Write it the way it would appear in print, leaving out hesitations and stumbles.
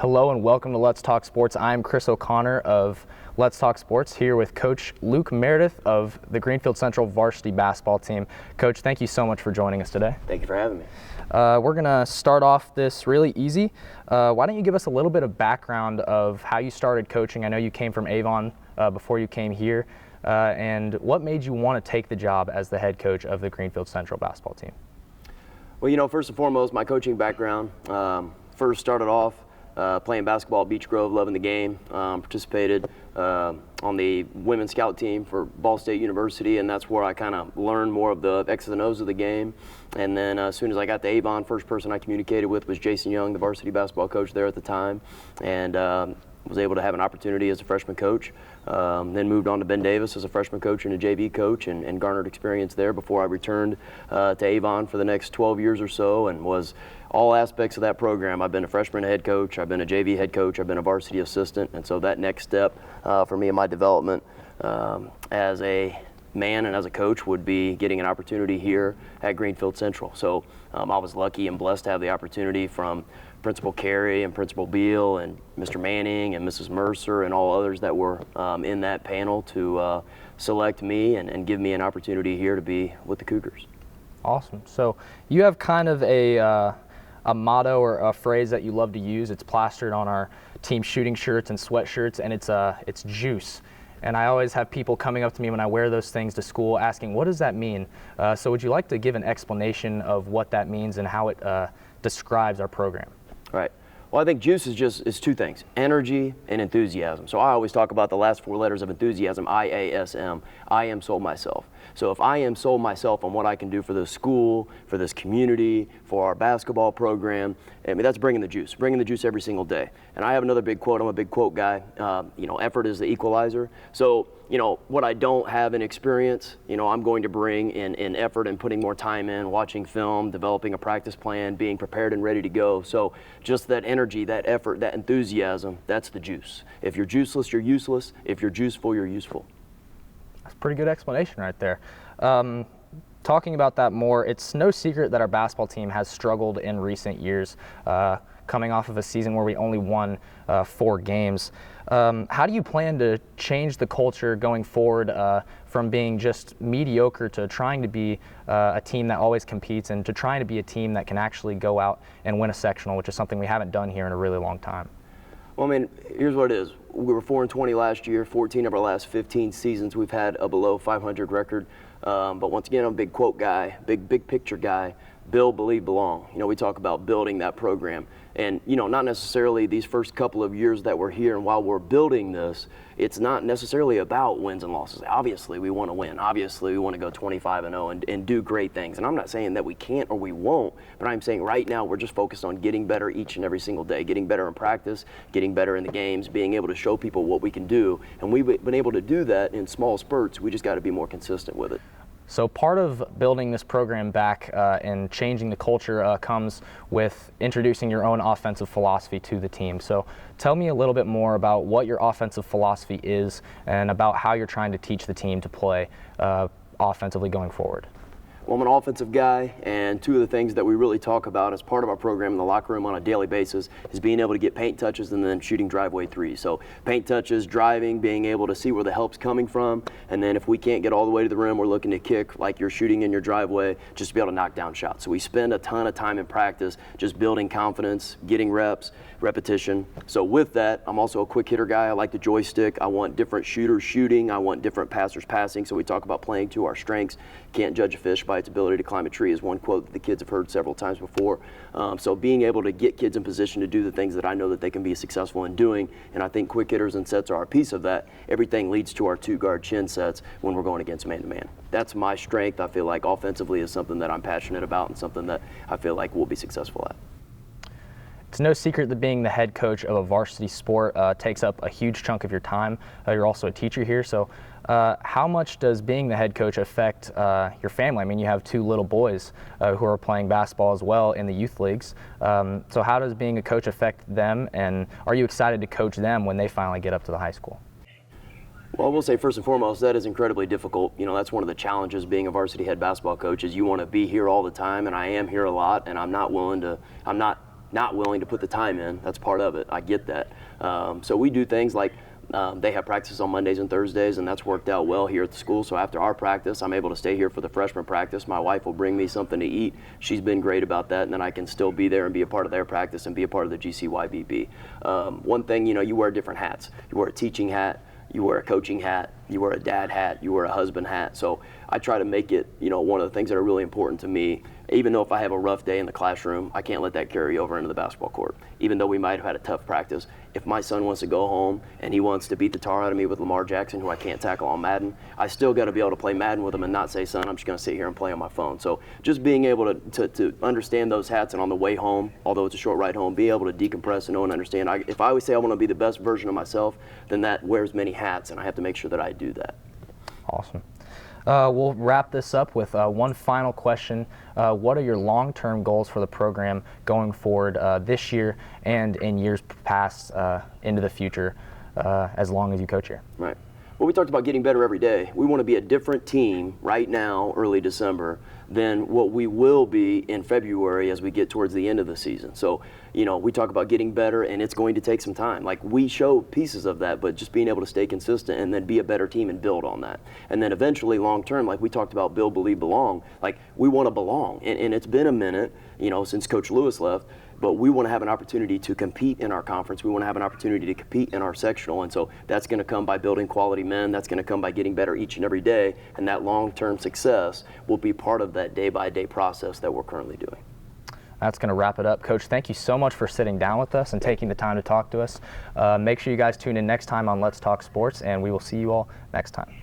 Hello and welcome to Let's Talk Sports. I'm Chris O'Connor of Let's Talk Sports here with Coach Luke Meredith of the Greenfield Central varsity basketball team. Coach, thank you so much for joining us today. Thank you for having me. We're going to start off this really easy. Why don't you give us a little bit of background of how you started coaching? I know you came from Avon before you came here. And what made you want to take the job as the head coach of the Greenfield Central basketball team? Well, first and foremost, my coaching background first started off playing basketball at Beech Grove, loving the game, participated on the women's scout team for Ball State University, and that's where I kind of learned more of the X's and O's of the game. And then as soon as I got to Avon, first person I communicated with was Jason Young, the varsity basketball coach there at the time, and was able to have an opportunity as a freshman coach. Then moved on to Ben Davis as a freshman coach and a JV coach, and garnered experience there before I returned to Avon for the next 12 years or so, and was all aspects of that program. I've been a freshman head coach, I've been a JV head coach, I've been a varsity assistant, and so that next step for me in my development as a man and as a coach would be getting an opportunity here at Greenfield Central. So I was lucky and blessed to have the opportunity from Principal Carey and Principal Beal and Mr. Manning and Mrs. Mercer and all others that were in that panel to select me and give me an opportunity here to be with the Cougars. Awesome. So you have kind of a motto or a phrase that you love to use. It's plastered on our team shooting shirts and sweatshirts, and it's juice. And I always have people coming up to me when I wear those things to school asking, what does that mean? So would you like to give an explanation of what that means and how it describes our program? Right. Well, I think juice is two things, energy and enthusiasm. So I always talk about the last four letters of enthusiasm, IASM. I am sold myself. So if I am sold myself on what I can do for this school, for this community, for our basketball program, I mean, that's bringing the juice every single day. And I have another big quote. I'm a big quote guy. Effort is the equalizer. So, what I don't have in experience, I'm going to bring in effort and putting more time in, watching film, developing a practice plan, being prepared and ready to go. So just that energy, that effort, that enthusiasm, that's the juice. If you're juiceless, you're useless. If you're juiceful, you're useful. That's a pretty good explanation right there. Talking about that more, it's no secret that our basketball team has struggled in recent years, coming off of a season where we only won 4 games. How do you plan to change the culture going forward from being just mediocre to trying to be a team that always competes and to trying to be a team that can actually go out and win a sectional, which is something we haven't done here in a really long time? Well, here's what it is. We were 4-20 last year. 14 of our last 15 seasons we've had a below 500 record. But once again, I'm a big quote guy, big picture guy. Build, believe, belong. We talk about building that program. And, not necessarily these first couple of years that we're here, and while we're building this, it's not necessarily about wins and losses. Obviously, we want to win. Obviously, we want to go 25-0 and do great things. And I'm not saying that we can't or we won't, but I'm saying right now we're just focused on getting better each and every single day, getting better in practice, getting better in the games, being able to show people what we can do. And we've been able to do that in small spurts. We just got to be more consistent with it. So part of building this program back and changing the culture comes with introducing your own offensive philosophy to the team. So tell me a little bit more about what your offensive philosophy is and about how you're trying to teach the team to play offensively going forward. Well, I'm an offensive guy, and two of the things that we really talk about as part of our program in the locker room on a daily basis is being able to get paint touches and then shooting driveway threes. So paint touches, driving, being able to see where the help's coming from, and then if we can't get all the way to the rim, we're looking to kick like you're shooting in your driveway, just to be able to knock down shots. So we spend a ton of time in practice just building confidence, getting reps, repetition. So with that, I'm also a quick hitter guy. I like the joystick. I want different shooters shooting. I want different passers passing. So we talk about playing to our strengths. Can't judge a fish by its ability to climb a tree is one quote that the kids have heard several times before. So being able to get kids in position to do the things that I know that they can be successful in doing, and I think quick hitters and sets are a piece of that. Everything leads to our 2-guard chin sets when we're going against man-to-man. That's my strength. I feel like offensively is something that I'm passionate about and something that I feel like we'll be successful at. It's no secret that being the head coach of a varsity sport takes up a huge chunk of your time. You're also a teacher here, so how much does being the head coach affect your family? I mean, you have 2 little boys who are playing basketball as well in the youth leagues. So how does being a coach affect them, and are you excited to coach them when they finally get up to the high school? Well, I will say first and foremost, that is incredibly difficult. That's one of the challenges being a varsity head basketball coach is you want to be here all the time, and I am here a lot, and I'm not not willing to put the time in. That's part of it. I get that. So we do things like they have practices on Mondays and Thursdays, and that's worked out well here at the school. So after our practice, I'm able to stay here for the freshman practice. My wife will bring me something to eat. She's been great about that, and then I can still be there and be a part of their practice and be a part of the GCYBB. One thing, you wear different hats. You wear a teaching hat, you wear a coaching hat, you wear a dad hat, you wear a husband hat. So I try to make it, one of the things that are really important to me. Even though if I have a rough day in the classroom, I can't let that carry over into the basketball court. Even though we might have had a tough practice, if my son wants to go home and he wants to beat the tar out of me with Lamar Jackson, who I can't tackle on Madden, I still got to be able to play Madden with him and not say, son, I'm just going to sit here and play on my phone. So just being able to understand those hats, and on the way home, although it's a short ride home, be able to decompress and know and understand. If I always say I want to be the best version of myself, then that wears many hats, and I have to make sure that I do that. Awesome. We'll wrap this up with one final question. What are your long-term goals for the program going forward this year and in years past into the future as long as you coach here? Right. Well, we talked about getting better every day. We want to be a different team right now, early December, than what we will be in February as we get towards the end of the season. So, we talk about getting better, and it's going to take some time. Like, we show pieces of that, but just being able to stay consistent and then be a better team and build on that. And then eventually, long term, like we talked about, build, believe, belong. Like, we want to belong. And it's been a minute, since Coach Lewis left. But we want to have an opportunity to compete in our conference. We want to have an opportunity to compete in our sectional. And so that's going to come by building quality men. That's going to come by getting better each and every day. And that long-term success will be part of that day-by-day process that we're currently doing. That's going to wrap it up. Coach, thank you so much for sitting down with us and taking the time to talk to us. Make sure you guys tune in next time on Let's Talk Sports, and we will see you all next time.